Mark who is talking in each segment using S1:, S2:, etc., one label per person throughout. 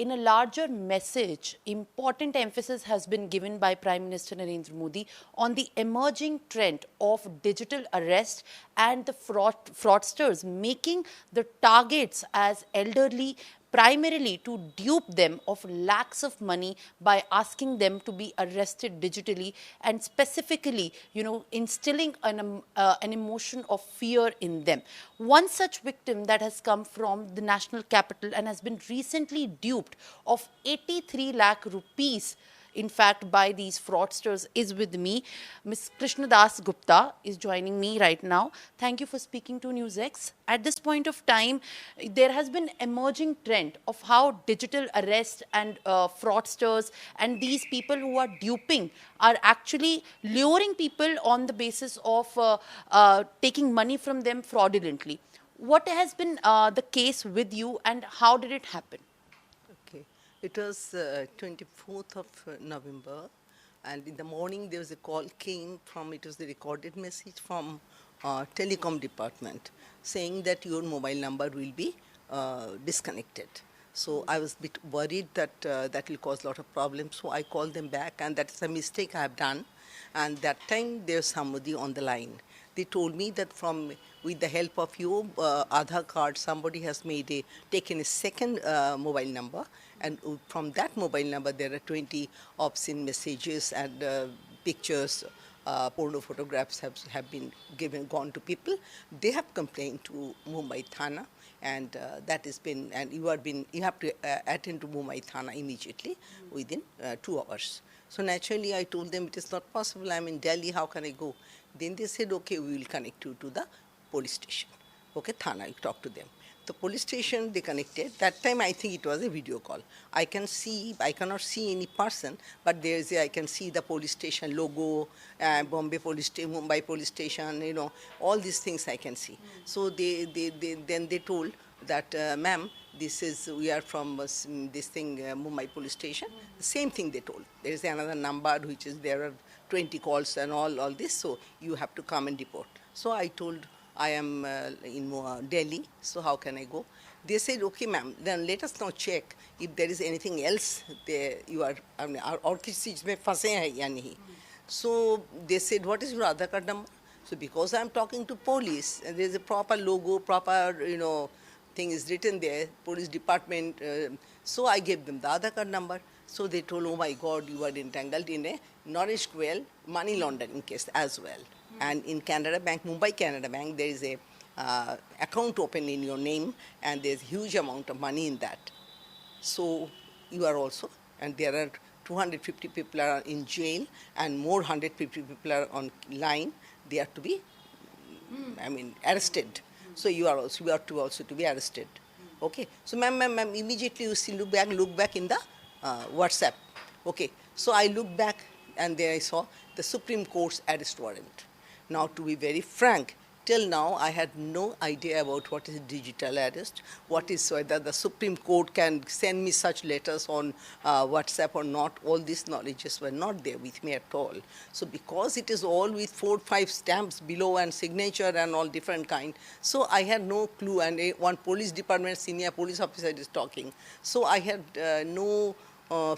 S1: in a larger message, important emphasis has been given by Prime Minister Narendra Modi on the emerging trend of digital arrest and the fraudsters making the targets as elderly, primarily to dupe them of lakhs of money by asking them to be arrested digitally and specifically, instilling an emotion of fear in them. One such victim that has come from the national capital and has been recently duped of 83 lakh rupees, in fact, by these fraudsters, is with me. Ms. Krishna Dasgupta is joining me right now. Thank you for speaking to NewsX. At this point of time, there has been emerging trend of how digital arrest and fraudsters and these people who are duping are actually luring people on the basis of taking money from them fraudulently. What has been the case with you and how did it happen?
S2: Okay. It was 24th of November, and in the morning there was a call came from, it was the recorded message from telecom department saying that your mobile number will be disconnected. So I was a bit worried that that will cause a lot of problems. So I called them back, and that's a mistake I have done. And that time there's somebody on the line. They told me that with the help of your Aadhaar card, somebody has taken a second mobile number, and from that mobile number there are 20 obscene messages and pictures, porno photographs have been gone to people. They have complained to Mumbai Thana, and that has been, and you have to attend to Mumbai Thana immediately within 2 hours. So naturally I told them it is not possible, I'm in Delhi, how can I go? Then they said, okay, we will connect you to the police station. Okay, Thana, you talk to them. The police station, they connected. That time I think it was a video call. I cannot see any person, but I can see the police station logo, Bombay police station, Mumbai police station, all these things I can see. So then they told that, ma'am, we are from Mumbai police station. The same thing they told. There is another number which is, there are 20 calls and all this, so you have to come and report. So I told, I am in Delhi, so how can I go? They said, okay ma'am, then let us now check if there is anything else there you are, or kisi cheez mein phase hai ya nahi. So they said, what is your Aadhaar card number? So because I am talking to police, there is a proper logo, proper, thing is written there, police department. So I gave them the Aadhaar card number. So they told, oh my God, you are entangled in a Norwich money laundering case as well. And in Canada Bank, Mumbai Canada Bank, there is a account open in your name, and there's huge amount of money in that. So you are also, and there are 250 people are in jail, and more 150 people are on line. They are to be, arrested. So you are to also be arrested. Okay. So ma'am, immediately you see, look back in the WhatsApp. Okay. So I looked back, and there I saw the Supreme Court's arrest warrant. Now, to be very frank, till now I had no idea about what is digital arrest, whether the Supreme Court can send me such letters on WhatsApp or not. All these knowledges were not there with me at all. So because it is all with 4 or 5 stamps below and signature and all different kind, so I had no clue. And one police department senior police officer is talking. So I had no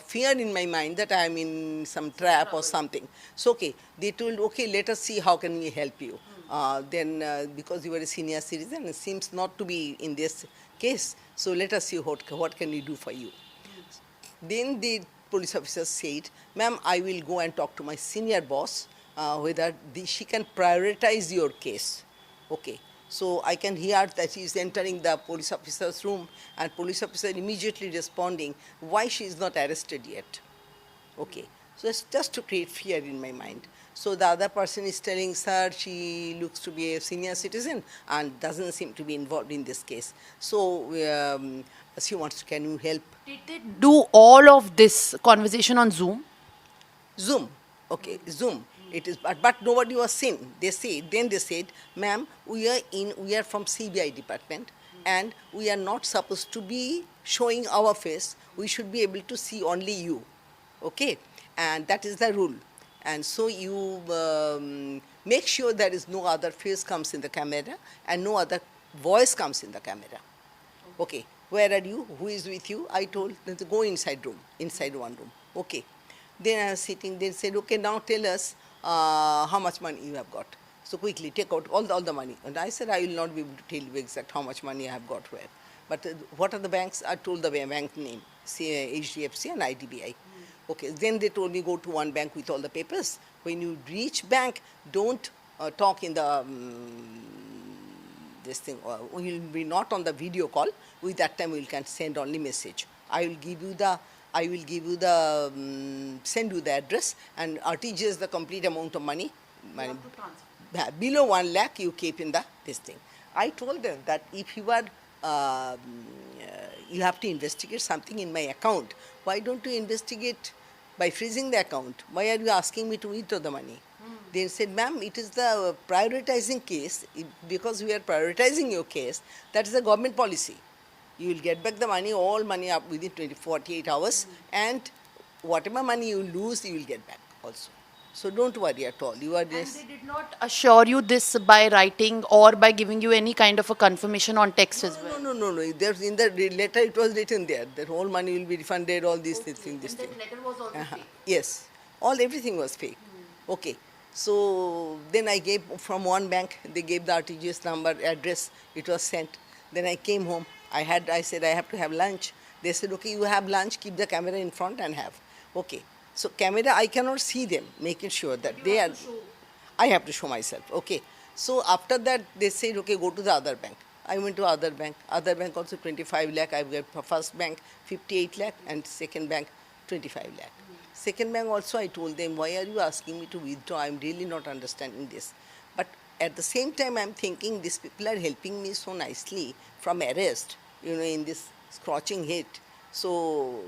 S2: fear in my mind that I am in some trap or something. So okay, they told, okay, let us see how can we help you. Then because you are a senior citizen, it seems not to be in this case. So let us see what can we do for you. Then the police officer said, ma'am, I will go and talk to my senior boss whether she can prioritize your case. Okay. So I can hear that she is entering the police officer's room, and police officer immediately responding, why she is not arrested yet? Okay. So it's just to create fear in my mind. So the other person is telling, sir, she looks to be a senior citizen and doesn't seem to be involved in this case. So she wants, can you help?
S1: Did they do all of this conversation on Zoom?
S2: Zoom. Okay, Zoom. It is, but nobody was seen. They said, ma'am, we are from CBI department, and we are not supposed to be showing our face. We should be able to see only you. Okay, and that is the rule. And so you make sure there is no other face comes in the camera and no other voice comes in the camera. Okay. where are you? Who is with you? I told them to go inside one room. Okay. Then I was sitting, they said, okay, now tell us how much money you have got. So quickly, take out all the money. And I said, I will not be able to tell you exact how much money I have got where. But what are the banks? I told the bank name, HDFC and IDBI. Okay, then they told me go to one bank with all the papers. When you reach bank, don't talk in the this thing. We will be not on the video call. With that time, we can send only message. I will give you the send you the address and RTGS the complete amount of money. Below 1 lakh you keep in the this thing. I told them that if you are you have to investigate something in my account, why don't you investigate by freezing the account? Why are you asking me to withdraw the money? They said, ma'am, it is the prioritizing case. Because we are prioritizing your case, that is the government policy. You will get back the money, all money up within 48 hours, and whatever money you lose, you will get back also. So don't worry at all. You are just.
S1: And they did not assure you this by writing or by giving you any kind of a confirmation on text as well.
S2: No. There's in the letter it was written there that all money will be refunded. All these things.
S1: And that letter was also fake.
S2: Yes, everything was fake. Okay. So then I gave from one bank. They gave the RTGS number, address. It was sent. Then I came home. I said I have to have lunch. They said, okay, you have lunch. Keep the camera in front and have. Okay. So camera, I cannot see them, making sure that they are. I have to show myself. Okay. So after that, they said, okay, go to the other bank. I went to other bank. Other bank also 25 lakh. I got first bank 58 lakh and second bank 25 lakh. Second bank also I told them, why are you asking me to withdraw? I'm really not understanding this. But at the same time, I'm thinking these people are helping me so nicely from arrest, in this scorching heat. So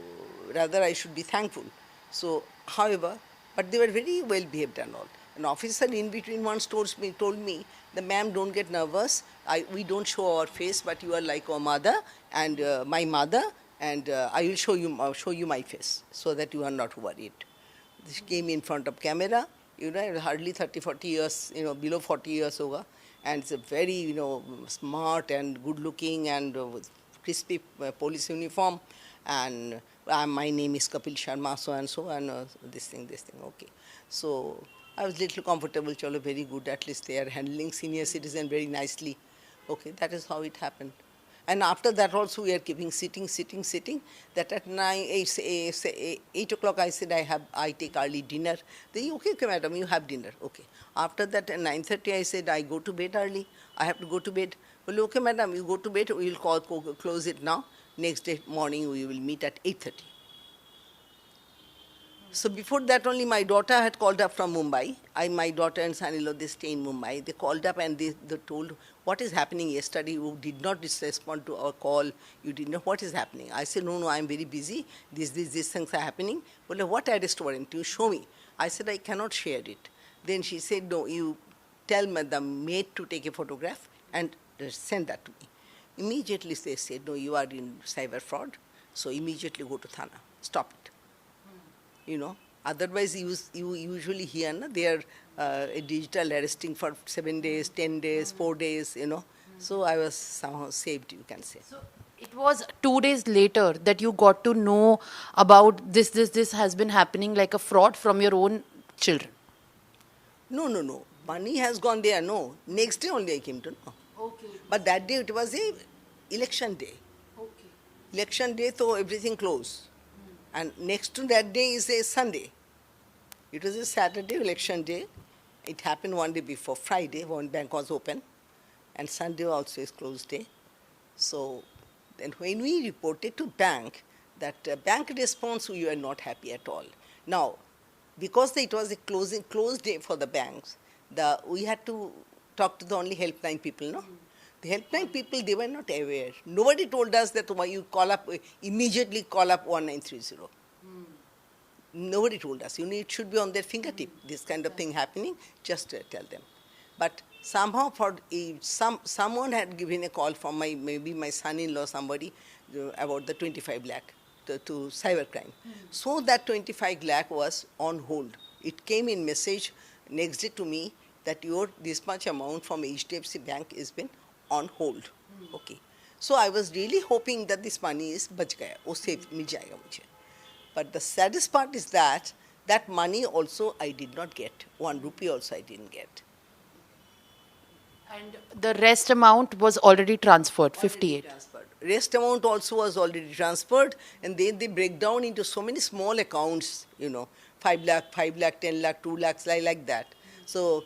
S2: rather I should be thankful. So, however, but they were very well behaved and all. An officer in between once told me, the ma'am, don't get nervous. We don't show our face, but you are like our mother and my mother, and I will show you my face so that you are not worried. She came in front of camera, hardly 30, 40 years, below 40 years over, and it's a very, smart and good looking and with crispy police uniform, and my name is Kapil Sharma, so and so, and this thing, okay. So I was little comfortable, chalo, very good, at least they are handling senior citizen very nicely. Okay, that is how it happened. And after that also we are keeping sitting. That at 8 o'clock I said I take early dinner. They okay, madam, you have dinner. Okay. After that at 9:30 I said I go to bed early. I have to go to bed. Well, okay, madam, you go to bed. We will close it now. Next day morning we will meet at 8:30. So before that only my daughter had called up from Mumbai. My daughter and son-in-law, they stay in Mumbai. They called up and they told, what is happening yesterday? You did not respond to our call. You did not, what is happening? I said, no, I am very busy. These things are happening. Well, what arrest warrant? You show me. I said, I cannot share it. Then she said, no, you tell the maid to take a photograph and send that to me. Immediately they said, no, you are in cyber fraud. So immediately go to Thana. Stop it. Otherwise you usually hear they are digital arresting for 7 days, 10 days, 4 days, So I was somehow saved, you can say.
S1: So it was 2 days later that you got to know about this has been happening like a fraud from your own children.
S2: No. Money has gone there, no. Next day only I came to know.
S1: Okay.
S2: But that day it was election day.
S1: Okay.
S2: Election day, so everything closed. And next to that day is a Sunday. It was a Saturday, election day. It happened one day before Friday, when bank was open. And Sunday also is closed day. So then when we reported to bank, that bank response, we were not happy at all. Now, because it was a closed day for the banks, we had to talk to the only helpline people, no? The helpline people, they were not aware. Nobody told us that you immediately call up 1930. Nobody told us. It should be on their fingertip. This kind of thing happening, just tell them. But somehow someone had given a call from maybe my son-in-law, somebody, about the 25 lakh to cybercrime. So that 25 lakh was on hold. It came in message next day to me that this much amount from HDFC Bank has been on hold. Okay. So I was really hoping that this money is बच गया, वो safe मिल जाएगा मुझे. But the saddest part is that that money also I did not get. 1 rupee also I didn't get.
S1: And the rest amount was already transferred,
S2: Already
S1: 58.
S2: transferred. Rest amount also was already transferred, and then they break down into so many small accounts, 5 lakh, 5 lakh, 10 lakh, 2 lakhs, like that. So,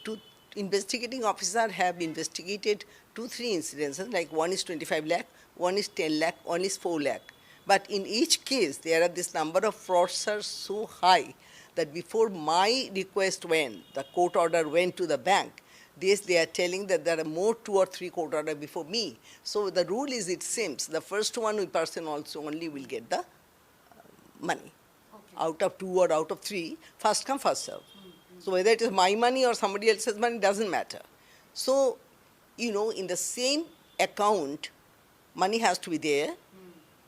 S2: two investigating officers have investigated 2-3 incidences, like one is 25 lakh, one is 10 lakh, one is 4 lakh. But in each case, there are this number of fraudsters so high that before my request went, the court order went to the bank, they are telling that there are more 2 or 3 court orders before me. So the rule is, it seems, the first one person also only will get the money. Okay. Out of 2 or out of 3, first come, first serve. So whether it is my money or somebody else's money, doesn't matter. So, in the same account, money has to be there.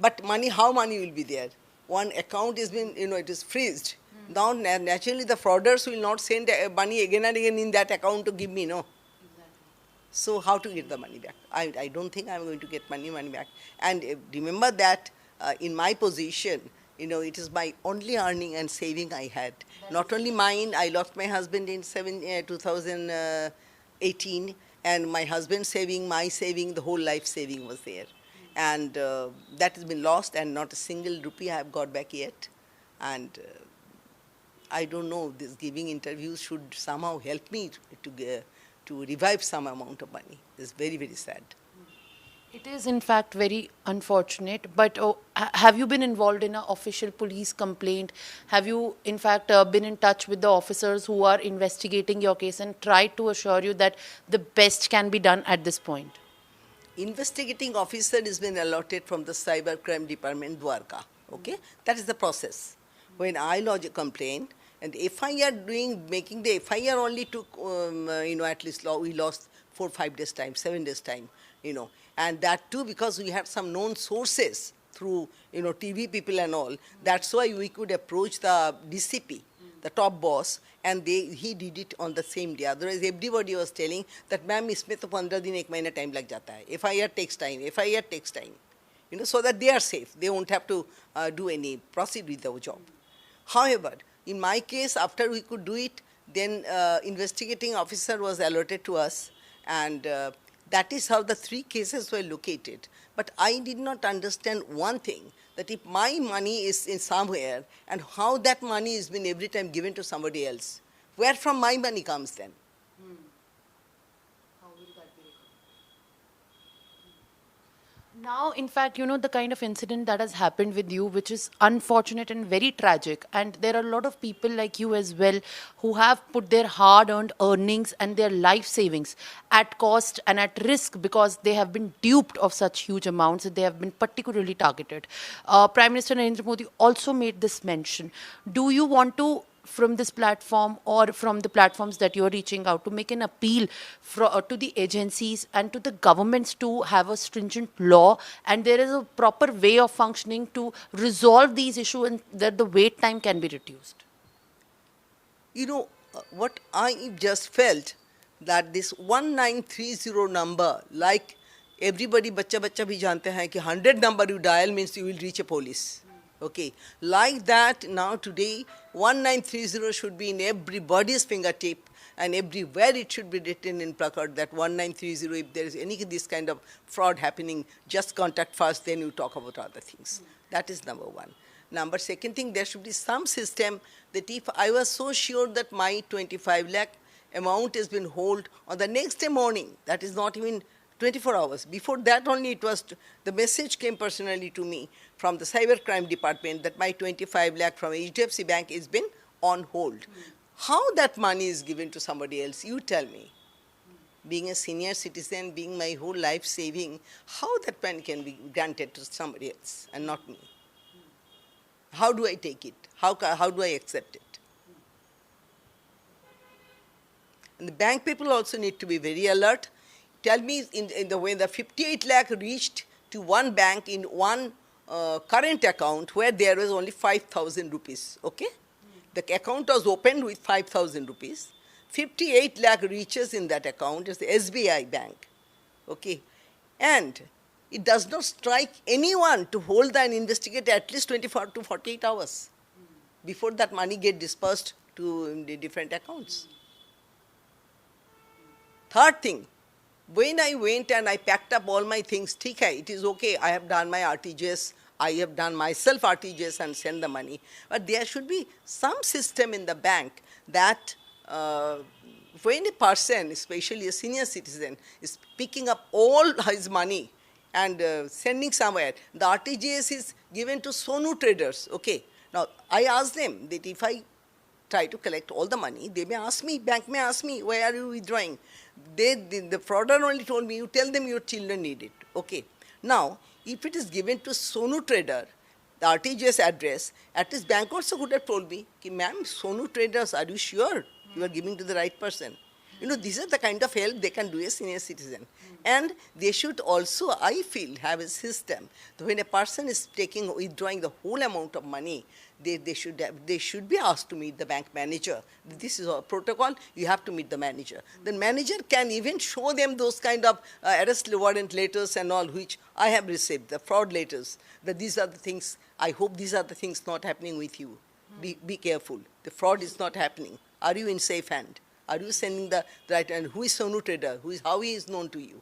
S2: But how money will be there? One account is been, it is freezed. Now, naturally, the frauders will not send money again and again in that account to give me, no? Exactly. So how to get the money back? I don't think I'm going to get money back. And remember that in my position, it is my only earning and saving I had. Not only mine, I lost my husband in 2018, and my husband's saving, my saving, the whole life saving was there. And that has been lost, and not a single rupee I have got back yet. And I don't know, this giving interviews should somehow help me to revive some amount of money. It's very, very sad.
S1: It is, in fact, very unfortunate. But have you been involved in an official police complaint? Have you, in fact, been in touch with the officers who are investigating your case and tried to assure you that the best can be done at this point?
S2: Investigating officer has been allotted from the cyber crime department, Dwarka. Okay, that is the process. When I lodge a complaint, and the FIR making the FIR only took, at least we lost 4-5 days time, 7 days time, and that too because we had some known sources through, TV people and all. That's why we could approach the DCP, the top boss, and he did it on the same day. Otherwise, everybody was telling that, ma'am, isme to 15 din, 1 mahina time lag jata hai. FIR takes time, FIR takes time. So that they are safe. They won't have to proceed with the job. However, in my case, after we could do it, then investigating officer was allotted to us, and that is how the 3 cases were located. But I did not understand one thing, that if my money is in somewhere, and how that money is been every time given to somebody else, where from my money comes then?
S1: How will that be recovered? Now, in fact, the kind of incident that has happened with you, which is unfortunate and very tragic, and there are a lot of people like you as well who have put their hard-earned earnings and their life savings at cost and at risk because they have been duped of such huge amounts and they have been particularly targeted. Prime Minister Narendra Modi also made this mention. Do you want to, from this platform or from the platforms that you're reaching out, to make an appeal to the agencies and to the governments to have a stringent law and there is a proper way of functioning to resolve these issues and that the wait time can be reduced?
S2: What I just felt, that this 1930 number, like everybody, bachcha bhi jante hain ki 100 number you dial means you will reach a police. Okay, like that now today 1930 should be in everybody's fingertip, and everywhere it should be written in placard that 1930, if there is any this kind of fraud happening, just contact first, then you talk about other things. That is number one. Number second thing, there should be some system that if I was so sure that my 25 lakh amount has been held on the next day morning, that is not even 24 hours. Before that only it was, the message came personally to me from the cyber crime department that my 25 lakh from HDFC Bank has been on hold. How that money is given to somebody else, you tell me. Being a senior citizen, being my whole life saving, how that money can be granted to somebody else and not me? How do I take it? How do I accept it? And the bank people also need to be very alert. Tell me in the way the 58 lakh reached to one bank in one current account where there was only 5,000 rupees, okay? The account was opened with 5,000 rupees. 58 lakh reaches in that account is the SBI bank, okay? And It does not strike anyone to hold and investigate at least 24 to 48 hours before that money get dispersed to the different accounts. Third thing, when I went and I packed up all my things, ठीक है, it is okay, I have done my RTGS, I have done myself RTGS and send the money. But there should be some system in the bank that when a person, especially a senior citizen, is picking up all his money and sending somewhere, the RTGS is given to Sonu traders, okay. Now, I asked them that if I try to collect all the money, they may ask me, bank may ask me, why are you withdrawing? The frauder only told me, you tell them your children need it. Okay. Now, if it is given to Sonu trader, the RTGS address, at least bank also could have told me, ma'am, Sonu traders, are you sure you are giving to the right person? You know, these are the kind of help they can do a senior citizen. And they should also, I feel, have a system. So when a person is withdrawing the whole amount of money, they should be asked to meet the bank manager. This is a protocol, you have to meet the manager. The manager can even show them those kind of arrest warrant letters and all, which I have received, the fraud letters, that these are the things, I hope these are the things not happening with you. Be careful, the fraud is not happening. Are you in safe hand? Are you sending the right, and who is Sonu trader? How he is known to you?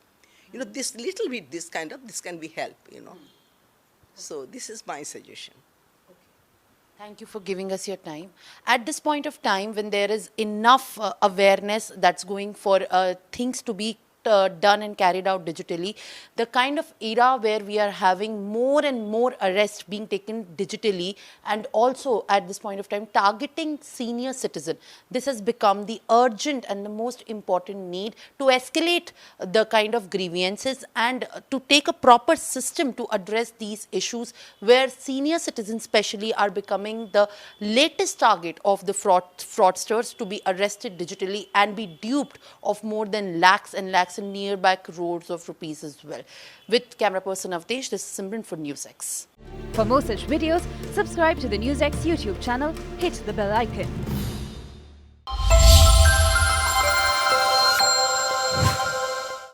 S2: You know, this little bit, this can be help, you know. So this is my suggestion.
S1: Thank you for giving us your time. At this point of time, when there is enough awareness that's going for things to be done and carried out digitally, the kind of era where we are having more and more arrests being taken digitally, and also at this point of time targeting senior citizen, this has become the urgent and the most important need to escalate the kind of grievances and to take a proper system to address these issues, where senior citizens especially are becoming the latest target of the fraudsters to be arrested digitally and be duped of more than lakhs and lakhs and nearby crores of rupees as well. With camera person Avdesh, this is Simran for NewsX.
S3: For more such videos, subscribe to the NewsX YouTube channel, hit the bell icon.